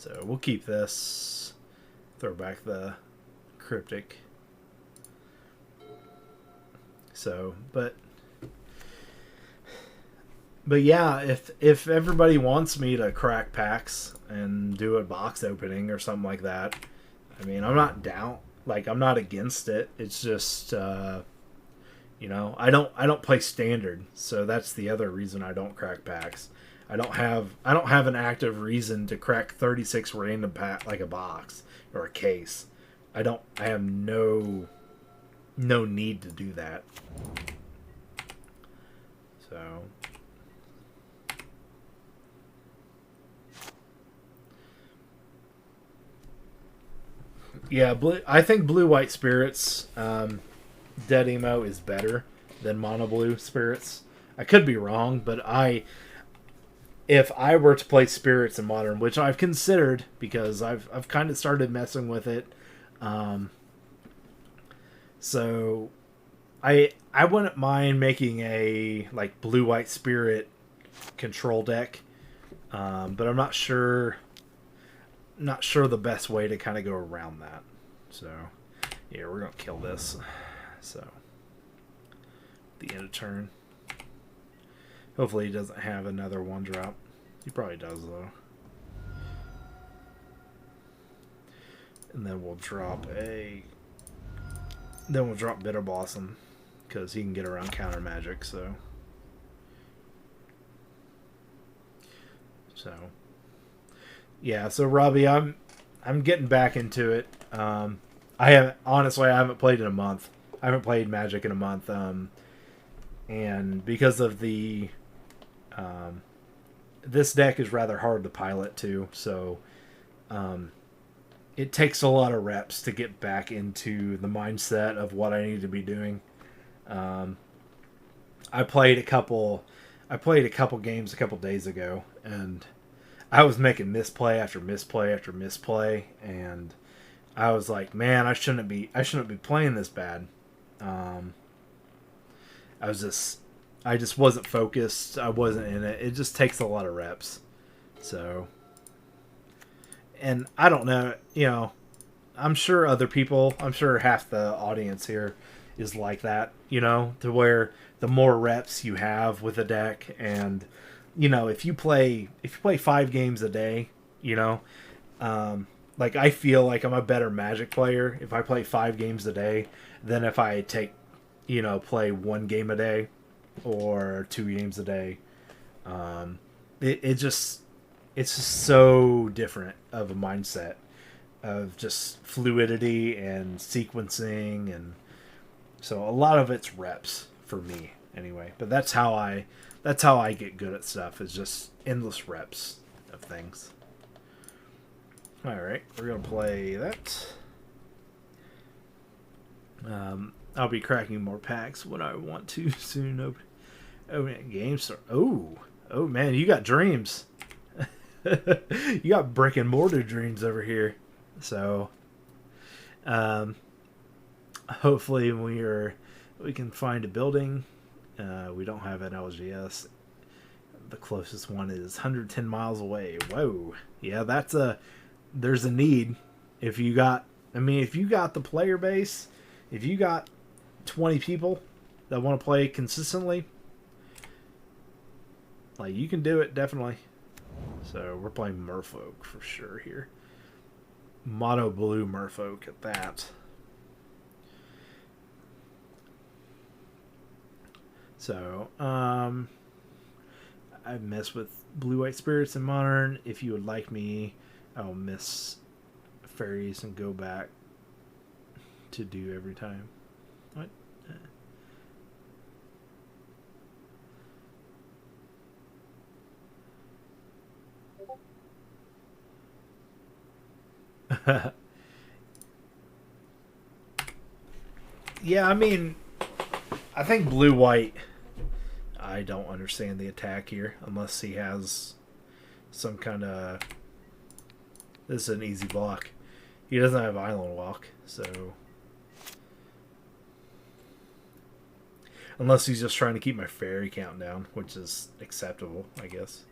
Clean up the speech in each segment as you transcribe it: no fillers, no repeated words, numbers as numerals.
So we'll keep this. Throw back the cryptic. So, but yeah, if everybody wants me to crack packs and do a box opening or something like that, I mean, I'm not down. Like, I'm not against it. It's just, you know, I don't play standard, so that's the other reason I don't crack packs. I don't have an active reason to crack 36 random pack like a box or a case. I have no need to do that. So yeah, I think blue white spirits dead emo is better than mono blue spirits. I could be wrong, but if I were to play spirits in modern, which I've considered because I've kind of started messing with it, so I wouldn't mind making a like blue white spirit control deck, but I'm not sure the best way to kind of go around that. So yeah, we're gonna kill this. So the end of turn. Hopefully he doesn't have another one drop. He probably does though. And then we'll drop Bitter Blossom because he can get around counter magic. So yeah. So Robbie, I'm getting back into it. I haven't played in a month. I haven't played Magic in a month. And because of the this deck is rather hard to pilot too, so it takes a lot of reps to get back into the mindset of what I need to be doing. I played a couple games a couple days ago, and I was making misplay after misplay after misplay, and I was like, man, I shouldn't be playing this bad. I just wasn't focused. I wasn't in it. It just takes a lot of reps. So, and I don't know, you know, I'm sure half the audience here is like that, you know, to where the more reps you have with a deck, and you know, if you play 5 games a day, you know, like I feel like I'm a better Magic player if I play 5 games a day than if I play 1 game a day or 2 games a day. It's just so different of a mindset of just fluidity and sequencing, and so a lot of it's reps for me anyway. But that's how I get good at stuff, is just endless reps of things. All right, we're gonna play that. I'll be cracking more packs when I want to soon. Open games. Oh man, you got dreams. You got brick and mortar dreams over here. So, hopefully we can find a building. We don't have an LGS. The closest one is 110 miles away. Whoa, yeah, there's a need. If you got the player base, if you got 20 people that want to play consistently, like, you can do it, definitely. So we're playing Merfolk for sure here. Mono blue Merfolk at that. So I mess with blue white spirits in modern. If you would like me, I'll miss Faeries and go back to do every time. What? Yeah, I mean, I think blue white. I don't understand the attack here unless he has some kind of. This is an easy block. He doesn't have Island Walk, so unless he's just trying to keep my fairy count down, which is acceptable, I guess.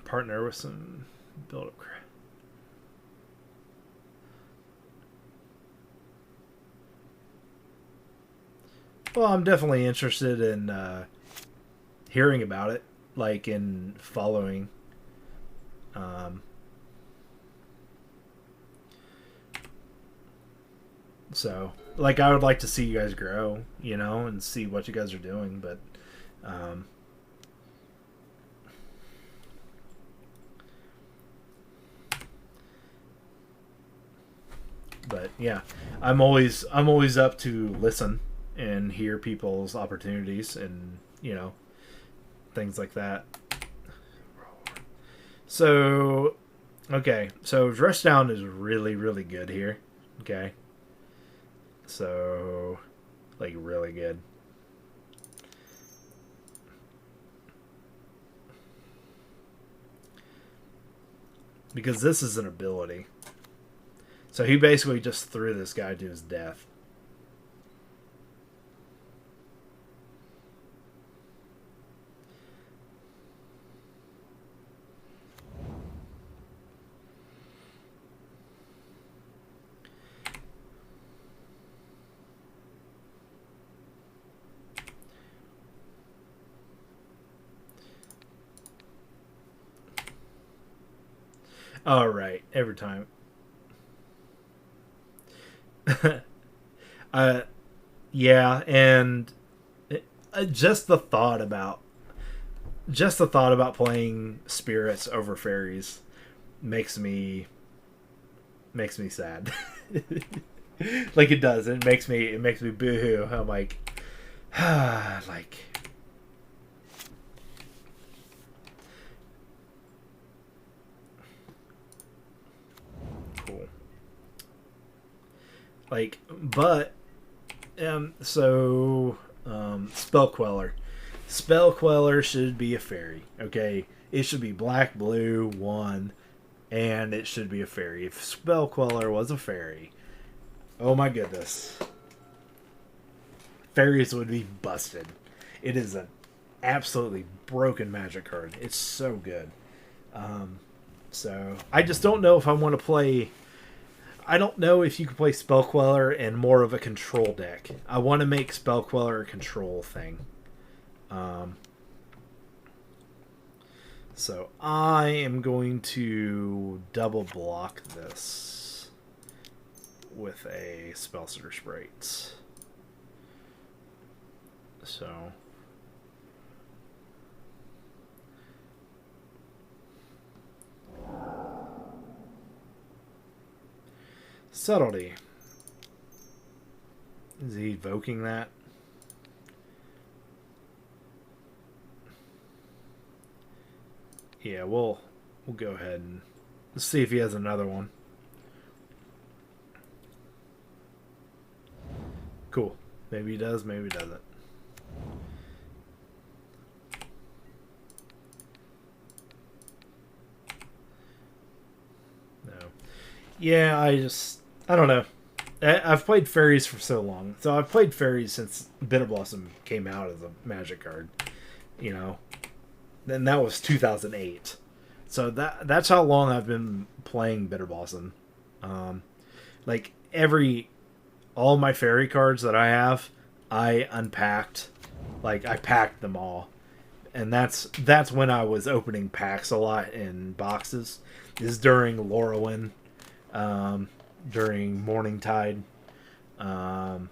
partner with some build up. Well, I'm definitely interested in hearing about it, like in following. So, like, I would like to see you guys grow, you know, and see what you guys are doing. But yeah, I'm always up to listen and hear people's opportunities and, you know, things like that. So, okay, so dress down is really good here. Okay, so like really good. Because this is an ability. So he basically just threw this guy to his death. All right, every time. uh, yeah, and just the thought about playing spirits over fairies makes me sad. Like it does. It makes me boohoo. I'm like, like. Cool. Like, but Spell Queller. Spell Queller should be a fairy. Okay, it should be black, blue, one, and it should be a fairy. If Spell Queller was a fairy, oh my goodness, fairies would be busted. It is an absolutely broken magic card. It's so good. So I just don't know if I want to play. I don't know if you can play Spell Queller in more of a control deck. I want to make Spell Queller a control thing. So I am going to double block this with a Spellseeker Sprite. So Subtlety. Is he evoking that? Yeah, we'll go ahead and see if he has another one. Cool. Maybe he does, maybe he doesn't. No. Yeah, I don't know. I've played Faeries for so long. So I've played Faeries since Bitter Blossom came out as a Magic card. You know, and that was 2008. So that's how long I've been playing Bitter Blossom. Like all my fairy cards that I have, I unpacked. Like I packed them all, and that's when I was opening packs a lot in boxes. Is during Lorwyn, during Morningtide, and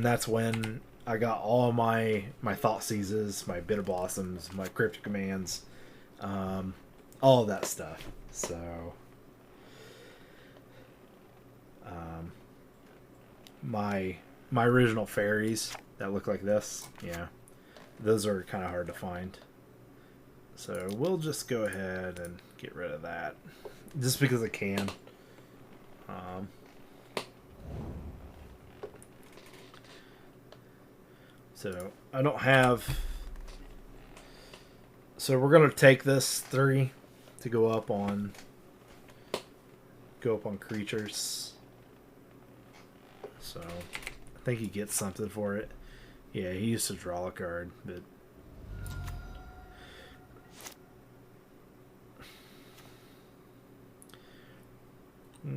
that's when I got all my Thought Seizes, my Bitter Blossoms, my Cryptic Commands, all of that stuff. So, my original fairies that look like this, yeah, those are kind of hard to find. So we'll just go ahead and get rid of that, just because I can. So I don't have. So we're gonna take this 3 to go up on creatures. So I think he gets something for it. Yeah, he used to draw a card, but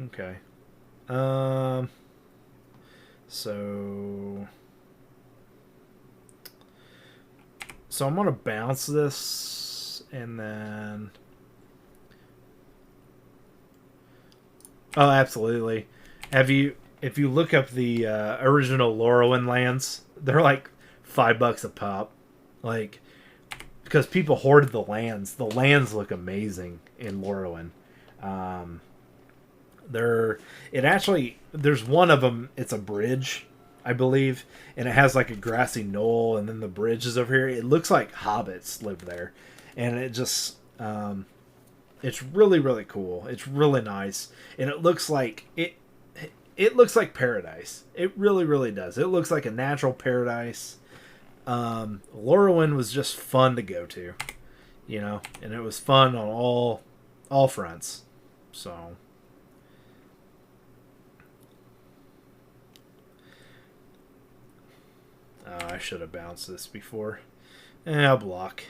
Okay. Um. So. So I'm gonna bounce this, and then. Oh, absolutely. Have you? If you look up the original Lorwyn lands, they're like $5 a pop. Like, because people hoarded the lands. The lands look amazing in Lorwyn. Um, they're it actually there's one of them. It's a bridge, I believe, and it has like a grassy knoll, and then the bridge is over here. It looks like hobbits live there, and it just it's really really cool. It's really nice, and it looks like it looks like paradise. It really really does. It looks like a natural paradise. Lorwyn was just fun to go to, and it was fun on all fronts. So I should have bounced this before. I'll block.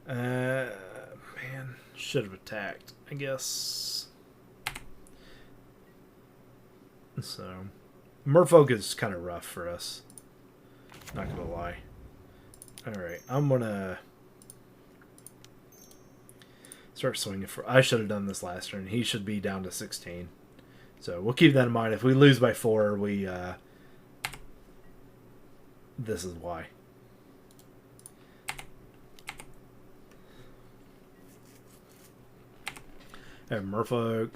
Man, should have attacked, I guess. So, Merfolk is kind of rough for us. Not gonna lie. Alright, I'm gonna start swinging for. I should have done this last turn. He should be down to 16. So we'll keep that in mind. If we lose by 4, we this is why. I have Merfolk,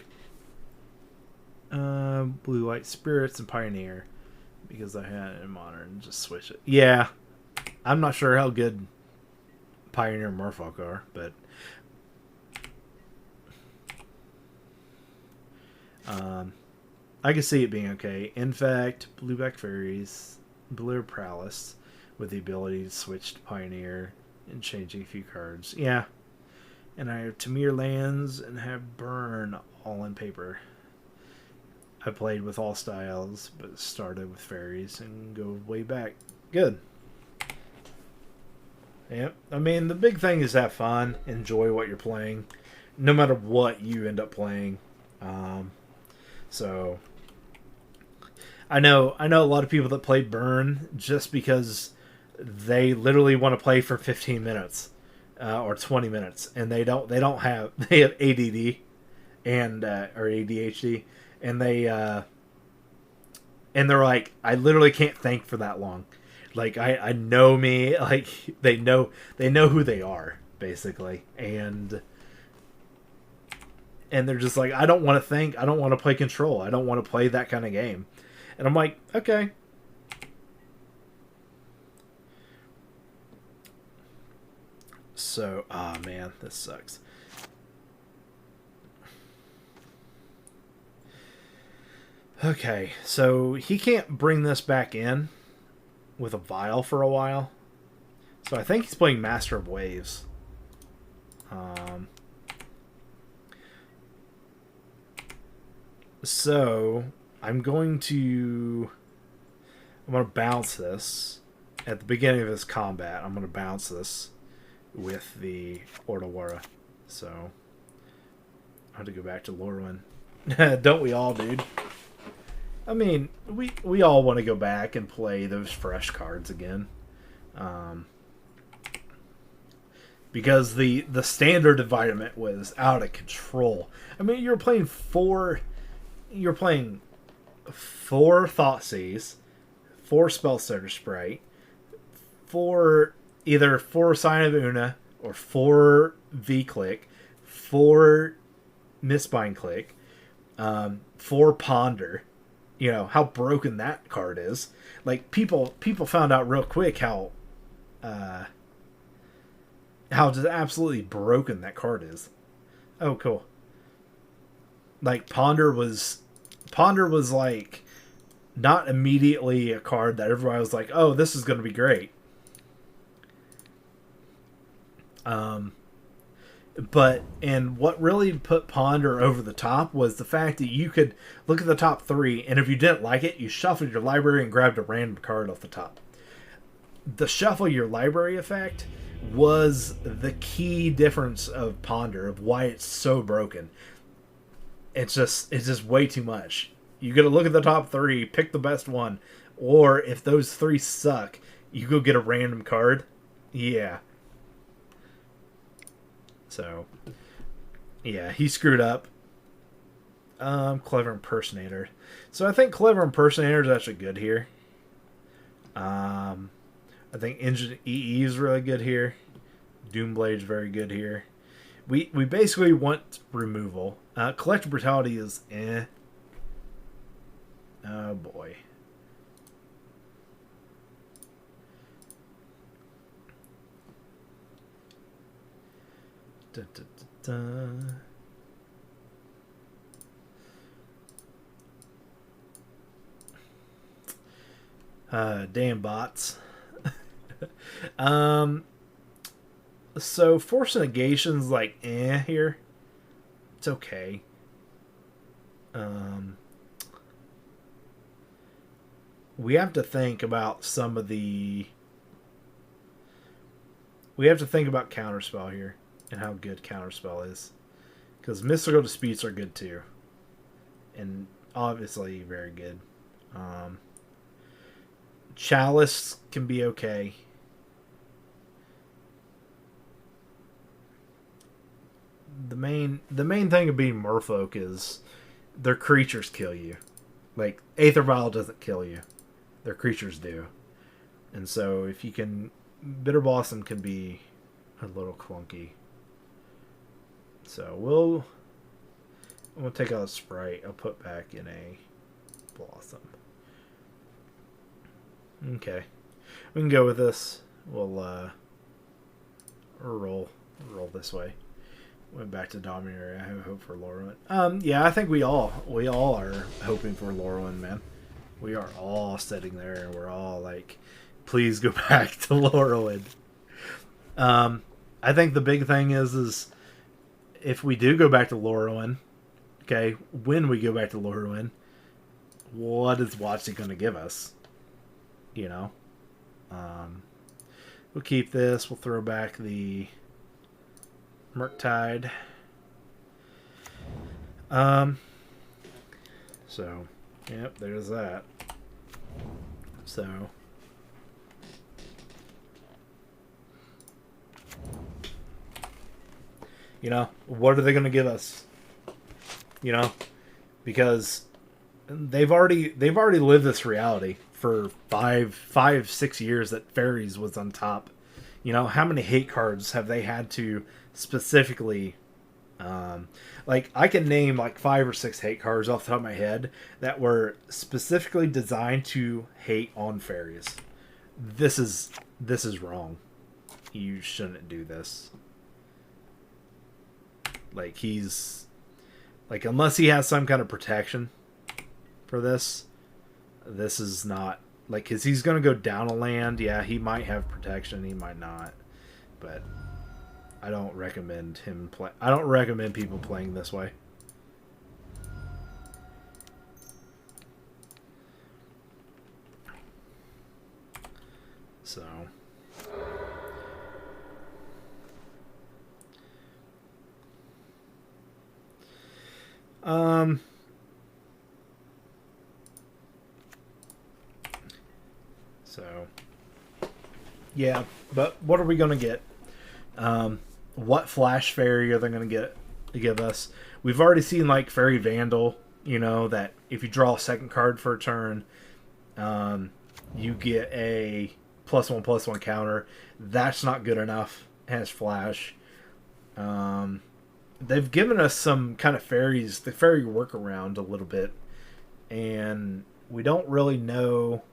Blue White Spirits, and Pioneer because I had it in Modern. Just switch it. Yeah, I'm not sure how good Pioneer and Merfolk are, but I can see it being okay. In fact, Blueback Faeries, Blue Prowess, with the ability to switch to Pioneer and changing a few cards. Yeah. And I have Tamir lands and have Burn all in paper. I played with all styles, but started with Faeries and go way back. Good. Yep. I mean, the big thing is have fun, enjoy what you're playing, no matter what you end up playing. So I know a lot of people that play Burn just because they literally want to play for 15 minutes or 20 minutes, and they have ADD and or ADHD, and they're like, I literally can't think for that long. Like I know me, like they know who they are basically, and they're just like, I don't want to think, I don't want to play Control, I don't want to play that kind of game. And I'm like, okay. So, man, this sucks. Okay, so he can't bring this back in with a vial for a while. So I think he's playing Master of Waves. So I'm going to bounce this at the beginning of his combat. I'm going to bounce this with the Ortawara. So I have to go back to Lorwyn. Don't we all, dude? I mean, we all want to go back and play those fresh cards again. Because the standard environment was out of control. I mean, you're playing four Thoughtseize, 4 Spellstutter Sprite, 4 Sign of Una, or 4 V-Click, 4 Mistbind Click, 4 Ponder. You know how broken that card is. Like people found out real quick how just absolutely broken that card is. Oh, cool. Like Ponder was like not immediately a card that everybody was like, oh, this is going to be great. And what really put Ponder over the top was the fact that you could look at the top three, and if you didn't like it, you shuffled your library and grabbed a random card off the top. The shuffle your library effect was the key difference of Ponder, of why it's so broken. It's just way too much. You got to look at the top three, pick the best one, or if those three suck, you go get a random card. Yeah. So, yeah, he screwed up. Clever Impersonator. So I think Clever Impersonator is actually good here. I think Engine EE is really good here. Doomblade's very good here. We basically want removal. Collective Brutality is eh. Oh boy. Da, da, da, da. Damn bots. So Force Negation's like eh here. It's okay. We have to think about some of the. We have to think about Counterspell here and how good Counterspell is, because Mystical Disputes are good too, and obviously very good. Chalice can be okay. The main thing of being Merfolk is their creatures kill you. Like Aether Vial doesn't kill you, their creatures do, and so if you can, Bitter Blossom can be a little clunky. So I'm gonna take out a Sprite. I'll put back in a Blossom. Okay, we can go with this. We'll roll this way. Went back to Dominator. I hope for Lorwyn. Yeah, I think we all are hoping for Lorwyn, man. We are all sitting there and we're all like, please go back to Lorwyn. I think the big thing is if we do go back to Lorwyn, okay, when we go back to Lorwyn, what is WotC going to give us? You know, we'll keep this. We'll throw back the Morningtide. So, yep, there's that. So, you know, what are they going to give us? You know, because they've already lived this reality for 6 years that Faeries was on top. You know, how many hate cards have they had to specifically, like I can name like 5 or 6 hate cards off the top of my head that were specifically designed to hate on Faeries. This is wrong. You shouldn't do this. Like he's like, unless he has some kind of protection for this is not like, because he's going to go down a land. Yeah, he might have protection, he might not, but I don't recommend him play. I don't recommend people playing this way. So, so yeah, but what are we going to get? What Flash Fairy are they going to give us? We've already seen like Fairy Vandal, you know, that if you draw a second card for a turn, you get a +1/+1 counter. That's not good enough as Flash. They've given us some kind of fairies, the fairy workaround a little bit, and we don't really know.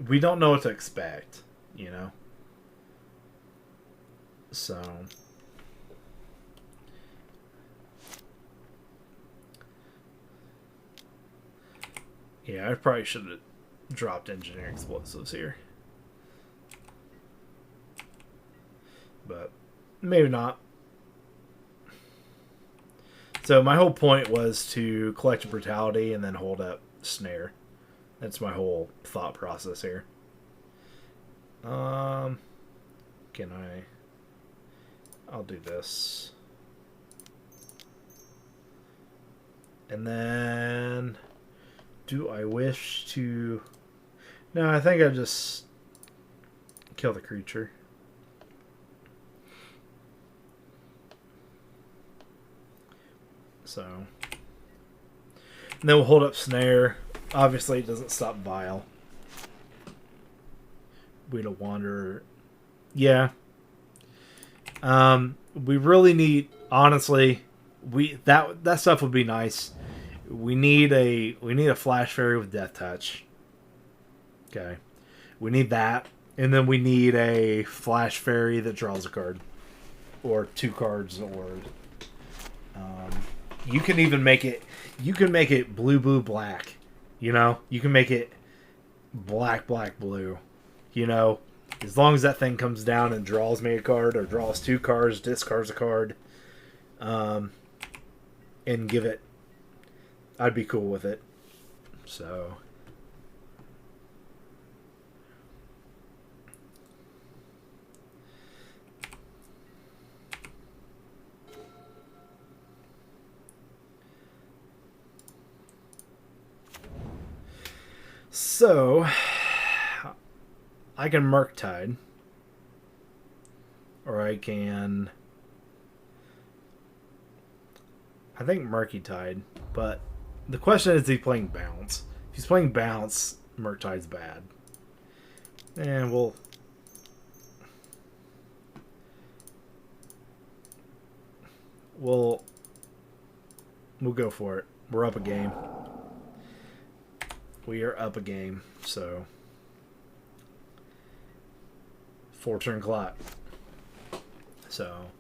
We don't know what to expect, you know? So, yeah, I probably should have dropped Engineer Explosives here. but maybe not. So my whole point was to collect Brutality and then hold up Snare. That's my whole thought process here. Can I... I'll do this. And then... Do I wish to... No, I think I just... kill the creature. So... And then we'll hold up Snare. Obviously, it doesn't stop Vial. Wheel of Wanderer. Yeah. We really need... Honestly, that stuff would be nice. We need a Flash Fairy with Death Touch. Okay. We need that. And then we need a Flash Fairy that draws a card. Or 2 cards, or... you can even make it... You can make it blue, blue, black. You know? You can make it black, black, blue. You know? As long as that thing comes down and draws me a card, or draws 2 cards, discards a card, and give it... I'd be cool with it. So... So, I can Morningtide, or I can, I think Morningtide, but the question is he playing Bounce? If he's playing Bounce, Morningtide's bad. And we'll go for it. We're up a game. We are up a game, so 4-turn clock. So,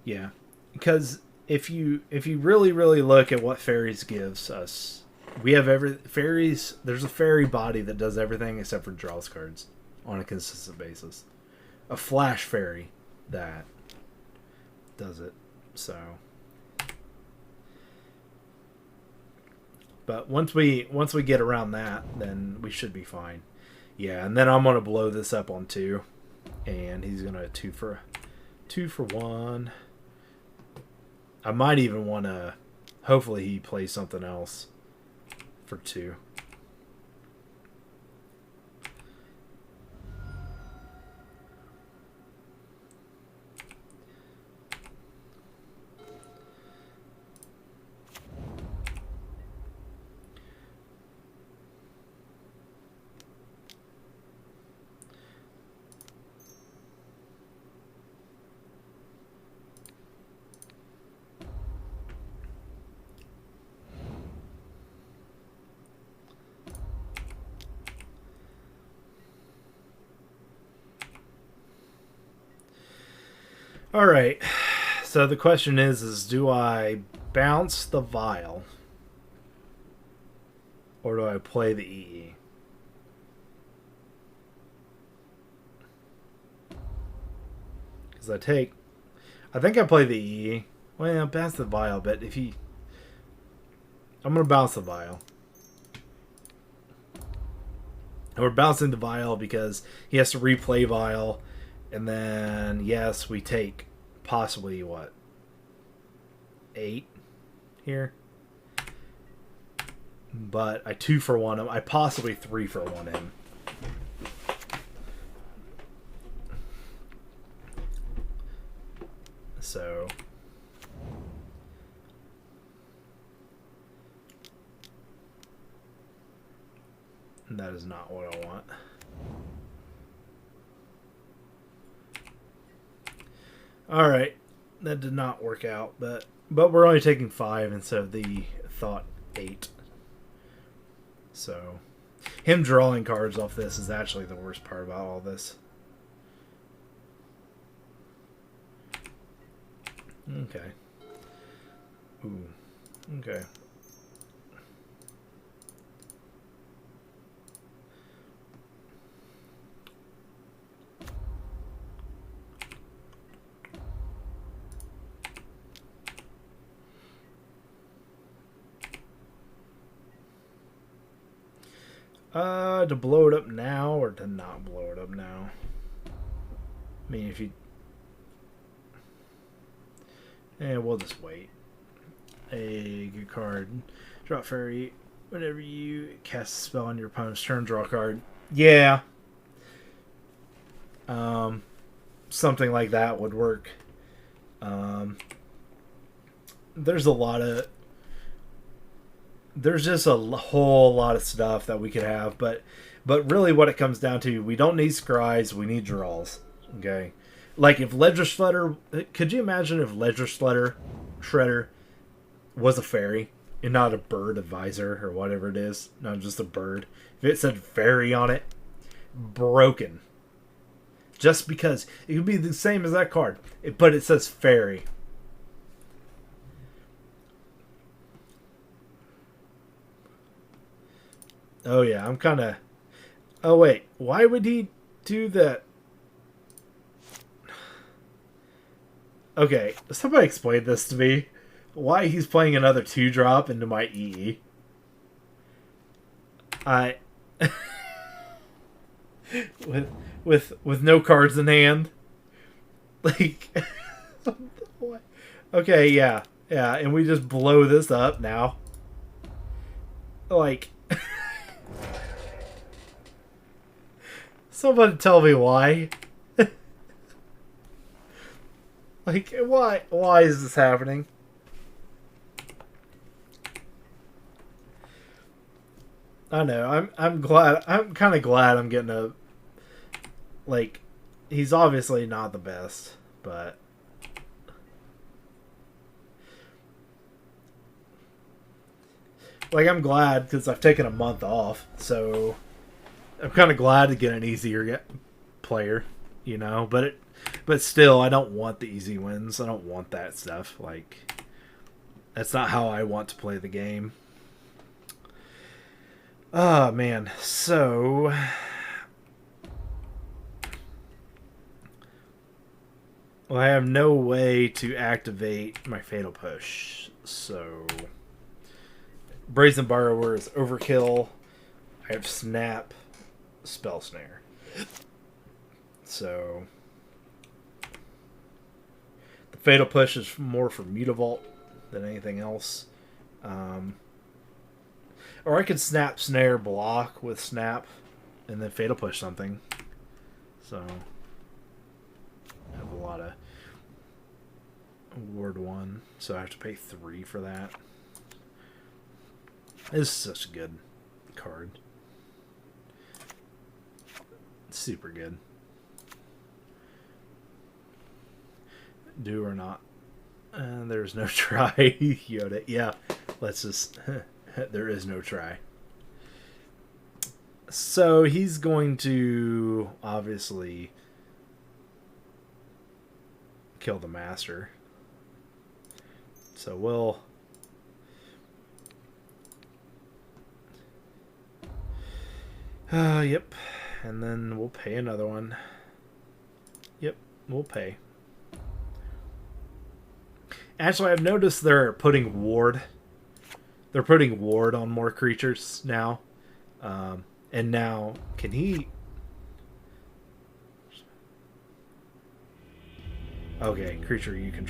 yeah, because if you really look at what Faeries gives us, we have Faeries. There's a Faerie body that does everything except for draws cards on a consistent basis. A Flash Fairy that does it. So. But once we get around that, then we should be fine. Yeah, and then I'm gonna blow this up on 2, and he's gonna 2 for 1. I might even want to. Hopefully, he plays something else for 2. All right. So the question is do I bounce the Vial or do I play the EE? Because I think I play the EE. Well, bounce the Vial, but if he... I'm going to bounce the Vial. And we're bouncing the Vial because he has to replay Vial. And then, yes, we take possibly, what, 8 here? But I 2 for 1 him. I possibly 3 for 1 him. So... that is not what I want. Alright, that did not work out, but we're only taking 5 instead of the thought 8. So, him drawing cards off this is actually the worst part about all this. Okay. Ooh. Okay. To blow it up now or to not blow it up now? I mean, if you... we'll just wait. A good card. Drop Faerie. Whenever you cast a spell on your opponent's turn, draw a card. Yeah. Something like that would work. There's a lot of... There's just a whole lot of stuff that we could have, but really what it comes down to, we don't need scries, we need draws. Okay? Like if Ledger Shredder... Could you imagine if Ledger Shredder was a fairy and not a bird advisor or whatever it is? Not just a bird. If it said fairy on it, broken. Just because it could be the same as that card, but it says fairy. Oh yeah, I'm kind of... Oh wait, why would he do that? Okay, somebody explain this to me. Why he's playing another 2-drop into my EE. with no cards in hand. Like okay, yeah, and we just blow this up now. Like someone tell me why. Like why is this happening? I know. I'm glad. I'm kind of glad I'm getting a... Like, he's obviously not the best, but... Like, I'm glad because I've taken a month off, so... I'm kind of glad to get an easier player, you know? But still, I don't want the easy wins. I don't want that stuff. Like, that's not how I want to play the game. Oh, man. So... Well, I have no way to activate my Fatal Push. So... Brazen Borrower is overkill. I have Snap, Spell Snare. So... The Fatal Push is more for Mutavault than anything else. Or I could Snap, Snare, block with Snap, and then Fatal Push something. So, I have a lot of Ward 1, so I have to pay 3 for that. This is such a good card. It's super good. Do or not. There's no try, Yoda. Yeah, let's just... There is no try. So he's going to obviously kill the master. So we'll... Yep. And then we'll pay another one. Yep, we'll pay. Actually, I've noticed they're putting ward. They're putting ward on more creatures now. And now, can he... Okay, creature you